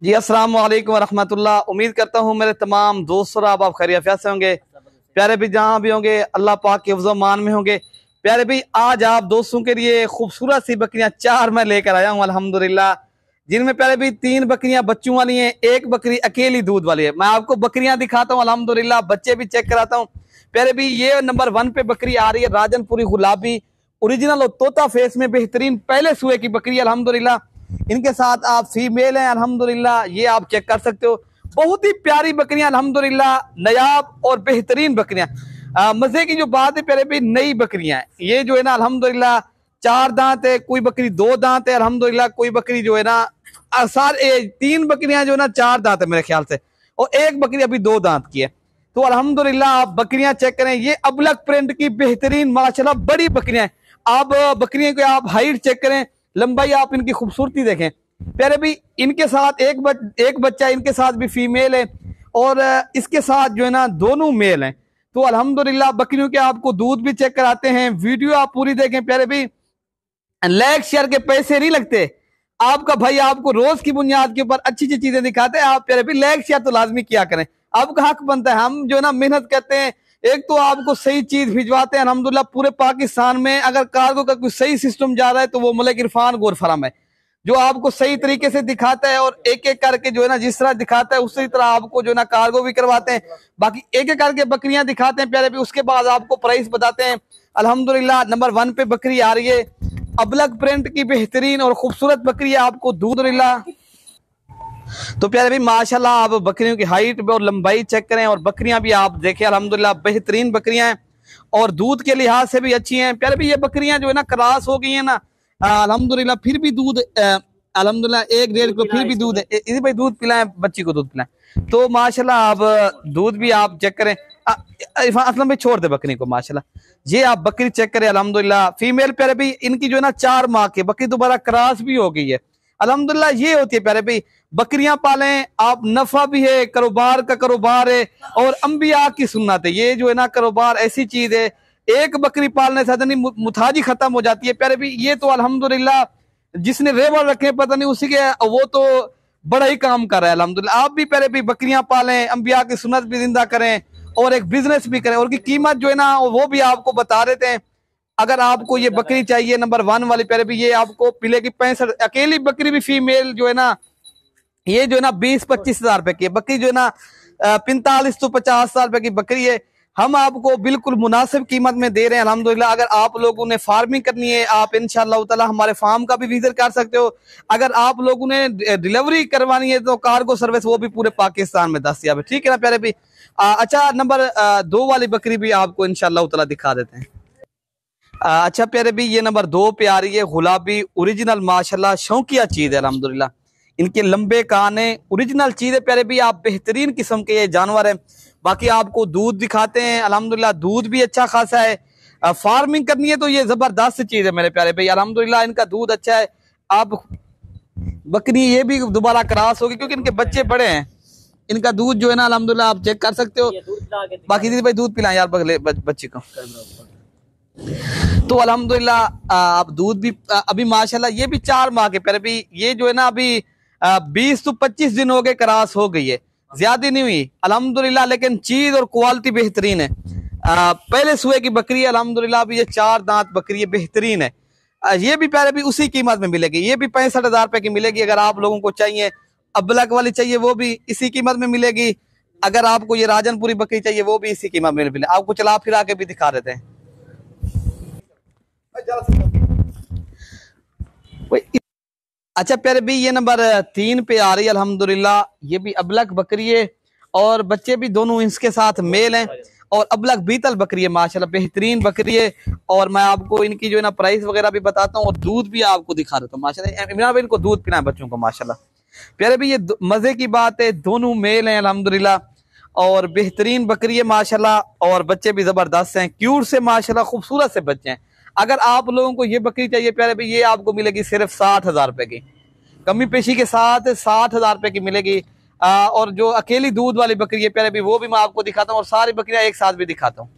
जी अस्सलाम वालेकुम रहमतुल्लाह। उम्मीद करता हूँ मेरे तमाम दोस्त और आप खैरियत से होंगे। प्यारे भी जहाँ भी होंगे अल्लाह पाक के हिफ्ज़ मान में होंगे। प्यारे भी आज आप दोस्तों के लिए खूबसूरत सी बकरियां चार मैं लेकर आया हूँ अल्हम्दुलिल्लाह, जिनमें प्यारे भी तीन बकरियां बच्चों वाली हैं, एक बकरी अकेली दूध वाली है। मैं आपको बकरियां दिखाता हूँ अल्हम्दुलिल्लाह, बच्चे भी चेक कराता हूँ। प्यारे भी ये नंबर 1 पे बकरी आ रही है राजनपुरी गुलाबी ओरिजिनल और तोता फेस में बेहतरीन पहले सुए की बकरी अल्हम्दुलिल्लाह। इनके साथ आप फीमेल हैं अल्हम्दुलिल्लाह, ये आप चेक कर सकते हो। बहुत ही प्यारी बकरियां अल्हम्दुलिल्लाह, नायाब और बेहतरीन बकरियां। मजे की जो बात है प्यारे भी नई बकरियां हैं ये जो है ना अल्हम्दुलिल्लाह। चार दांत है, कोई बकरी दो दांत है अल्हम्दुलिल्लाह, कोई बकरी जो है ना तीन बकरियां जो है ना चार दांत है मेरे ख्याल से, और एक बकरी अभी दो दांत की है। तो अल्हम्दुलिल्लाह आप बकरियां चेक करें, ये अबलक प्रिंट की बेहतरीन माशाल्लाह बड़ी बकरियां हैं। आप बकरियों की आप हाइट चेक करें, लंबाई आप इनकी खूबसूरती देखें। प्यारे भी इनके साथ एक बच्चा इनके साथ भी फीमेल है, और इसके साथ जो है ना दोनों मेल हैं। तो अल्हम्दुलिल्लाह बकरियों के आपको दूध भी चेक कराते हैं। वीडियो आप पूरी देखें प्यारे भी, लाइक शेयर के पैसे नहीं लगते। आपका भाई आपको रोज की बुनियाद के ऊपर अच्छी अच्छी चीजें दिखाते हैं, आप प्यारे भी लाइक शेयर तो लाजमी किया करें, आपका हक बनता है। हम जो है ना मेहनत करते हैं, एक तो आपको सही चीज भिजवाते हैं अल्हम्दुलिल्लाह। पूरे पाकिस्तान में अगर कार्गो का कोई सही सिस्टम जा रहा है तो वो मलिक इरफान गोर फरम है, जो आपको सही तरीके से दिखाता है, और एक एक करके जो है ना जिस तरह दिखाता है उसी तरह आपको जो है ना कार्गो भी करवाते हैं। बाकी एक एक करके बकरियां दिखाते हैं प्यारे भी, उसके बाद आपको प्राइस बताते हैं। अल्हम्दुलिल्लाह नंबर 1 पे बकरी आ रही है, अबलग प्रिंट की बेहतरीन और खूबसूरत बकरी है, आपको दूध रिला। तो प्यारे भाई माशाल्लाह आप बकरियों की हाइट और लंबाई चेक करें, और बकरियां भी आप देखें अल्हम्दुलिल्लाह बेहतरीन बकरियां हैं, और दूध के लिहाज से भी अच्छी हैं। प्यारे भाई ये बकरियां जो है ना क्रॉस हो गई हैं ना अल्हम्दुलिल्लाह, फिर भी दूध अल्हम्दुलिल्लाह 1-1.5 किलो फिर भी दूध है। इसी भाई दूध पिलाएं, बच्ची को दूध पिलाएं। तो माशाल्लाह आप दूध भी आप चेक करें। असलम भाई छोड़ दे बकरी को माशाल्लाह, ये आप बकरी चेक करें अल्हम्दुलिल्लाह फीमेल। प्यारे भाई इनकी जो है ना 4 माह की बकरी दोबारा क्रॉस भी हो गई है अल्हम्दुलिल्लाह। ये होती है प्यारे भाई, बकरियां पालें आप, नफा भी है, कारोबार का कारोबार है, और अंबिया की सुन्नत है। ये जो है ना कारोबार ऐसी चीज है, एक बकरी पालने से नहीं मुताजी खत्म हो जाती है प्यारे भाई। ये तो अल्हम्दुलिल्लाह जिसने रेवड़ रखे पता नहीं उसी के, वो तो बड़ा ही काम कर रहा है अल्हम्दुलिल्लाह। आप भी प्यारे भाई बकरियां पालें, अंबिया की सुन्नत भी जिंदा करें, और एक बिजनेस भी करें, और की कीमत जो है ना वो भी आपको बता देते हैं। अगर आपको ये बकरी चाहिए नंबर 1 वाली प्यारे भी, ये आपको मिलेगी 65। अकेली बकरी भी फीमेल जो है ना, ये जो है ना 20-25 हजार रुपए की बकरी, जो है ना 45 to 50 हजार रुपए की बकरी है। हम आपको बिल्कुल मुनासिब कीमत में दे रहे हैं अल्हम्दुलिल्लाह। अगर आप लोगों ने फार्मिंग करनी है, आप इंशाअल्लाह ताला हमारे फार्म का भी विजिट कर सकते हो। अगर आप लोगों ने डिलीवरी करवानी है तो कार्गो सर्विस वो भी पूरे पाकिस्तान में दस्तयाब है, ठीक है ना प्यारे भी। अच्छा नंबर 2 वाली बकरी भी आपको इंशाअल्लाह ताला दिखा देते हैं। अच्छा प्यारे भी ये नंबर 2 पे आ रही है गुलाबी ओरिजिनल माशाल्लाह शौकिया चीज है अल्हम्दुलिल्लाह। इनके लंबे कान है, ओरिजिनल चीज है प्यारे भी, आप बेहतरीन किस्म के ये जानवर है। बाकी आपको दूध दिखाते हैं अल्हम्दुलिल्लाह, दूध भी अच्छा खासा है। फार्मिंग करनी है तो ये जबरदस्त चीज है मेरे प्यारे भाई अल्हम्दुलिल्लाह, इनका दूध अच्छा है। आप बकरी ये भी दोबारा क्रॉस होगी क्योंकि इनके बच्चे बड़े हैं, इनका दूध जो है ना अल्हम्दुलिल्लाह आप चेक कर सकते हो। बाकी दीदी भाई दूध पिलाएं यार बच्चे को। तो अल्हम्दुलिल्लाह आप दूध भी अभी माशाल्लाह ये भी 4 माह के प्यारे भी, ये जो है ना अभी 20 to 25 दिन हो गए क्रॉस हो गई है, ज्यादा नहीं हुई अल्हम्दुलिल्लाह, लेकिन चीज और क्वालिटी बेहतरीन है। पहले सुए की बकरी है अल्हम्दुलिल्लाह, अभी ये 4 दांत बकरी है, बेहतरीन है। ये भी प्यारे भी उसी कीमत में मिलेगी, ये भी 65 हजार रुपए की मिलेगी। अगर आप लोगों को चाहिए अबलक वाली चाहिए वो भी इसी कीमत में मिलेगी। अगर आपको ये राजनपुरी बकरी चाहिए वो भी इसी कीमत में मिलेगी। आपको चला फिरा के भी दिखा देते हैं। अच्छा प्यारे भी ये नंबर 3 पे आ रही है अल्हम्दुलिल्लाह, ये भी अबलक बकरी है, और बच्चे भी दोनों इसके साथ मेल हैं, और अबलक बीतल बकरी है माशाल्लाह बेहतरीन बकरी है। और मैं आपको इनकी जो है ना प्राइस वगैरह भी बताता हूँ, और दूध भी आपको दिखा देता हूँ माशाल्लाह। इमरान भाई इनको दूध पिलाएं बच्चों को माशाल्लाह। प्यारे भी ये मजे की बात है, दोनों मेल हैं अल्हम्दुलिल्लाह, और बेहतरीन बकरी है माशाल्लाह, और बच्चे भी जबरदस्त हैं, क्यूट से माशाल्लाह खूबसूरत से बच्चे हैं। अगर आप लोगों को ये बकरी चाहिए प्यारे भाई, ये आपको मिलेगी सिर्फ 60 हजार रुपए की, कमी पेशी के साथ 60 हजार रुपए की मिलेगी। और जो अकेली दूध वाली बकरी है प्यारे भाई वो भी मैं आपको दिखाता हूँ, और सारी बकरियां एक साथ भी दिखाता हूँ।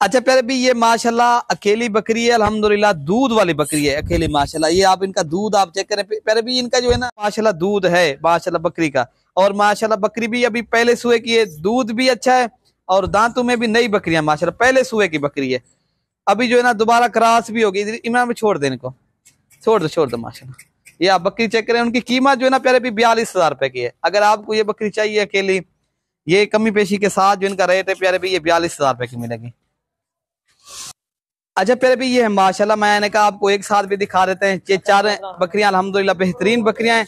अच्छा प्यारे भी ये माशाल्लाह अकेली बकरी है, अल्हम्दुलिल्लाह दूध वाली बकरी है अकेली माशाल्लाह। ये आप इनका दूध आप चेक करें प्यारे भी, इनका जो है ना माशाल्लाह दूध है माशाल्लाह बकरी का। और माशाल्लाह बकरी भी अभी पहले सुए की है, दूध भी अच्छा है और दांतों में भी नई बकरियां माशाल्लाह पहले सुए की बकरी है। अभी जो है ना दोबारा क्रॉस भी होगी। इमाम में छोड़ दे इनको, छोड़ दो माशाल्लाह। ये आप बकरी चेक करें, उनकी कीमत जो है ना प्यारे भी 42,000 रुपए की है। अगर आपको ये बकरी चाहिए अकेली, ये कमी पेशी के साथ जो इनका रेट है प्यारे भी, ये 42,000 रुपए की मिलेगी। अच्छा प्यारे भी ये है माशाल्लाह, मैंने कहा आपको एक साथ भी दिखा देते हैं। ये 4 बकरियां अल्हम्दुलिल्लाह बेहतरीन बकरियां हैं।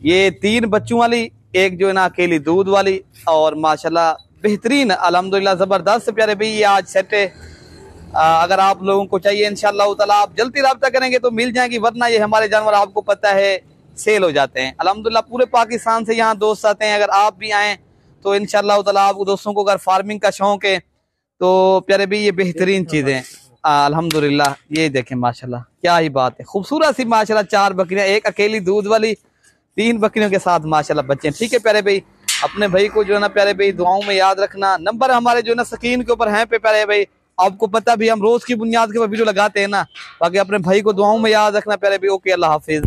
ये 3 बच्चों वाली, एक जो है ना अकेली दूध वाली, और माशाल्लाह बेहतरीन अल्हम्दुलिल्लाह जबरदस्त प्यारे भी। ये आज सेट है। अगर आप लोगों को चाहिए इंशाअल्लाह ताला आप जल्दी रब्ता करेंगे तो मिल जाएंगी, वरना ये हमारे जानवर आपको पता है सेल हो जाते हैं। अल्हम्दुलिल्लाह पूरे पाकिस्तान से यहाँ दोस्त आते हैं। अगर आप भी आए तो इंशाअल्लाह ताला आपको दोस्तों को अगर फार्मिंग का शौक है तो प्यारे भी ये बेहतरीन चीजें हैं अल्हम्दुलिल्लाह। ये देखें माशाल्लाह क्या ही बात है, खूबसूरत सी माशाल्लाह 4 बकरियां, एक अकेली दूध वाली, 3 बकरियों के साथ माशाल्लाह बच्चे। ठीक है प्यारे भाई, अपने भाई को जो है ना प्यारे भाई दुआओं में याद रखना। नंबर हमारे जो है ना स्क्रीन के ऊपर है पे प्यारे भाई, आपको पता भी हम रोज की बुनियाद के ऊपर वीडियो लगाते हैं ना। बाकी अपने भाई को दुआओं में याद रखना प्यारे भाई। ओके, अल्लाह हाफिज।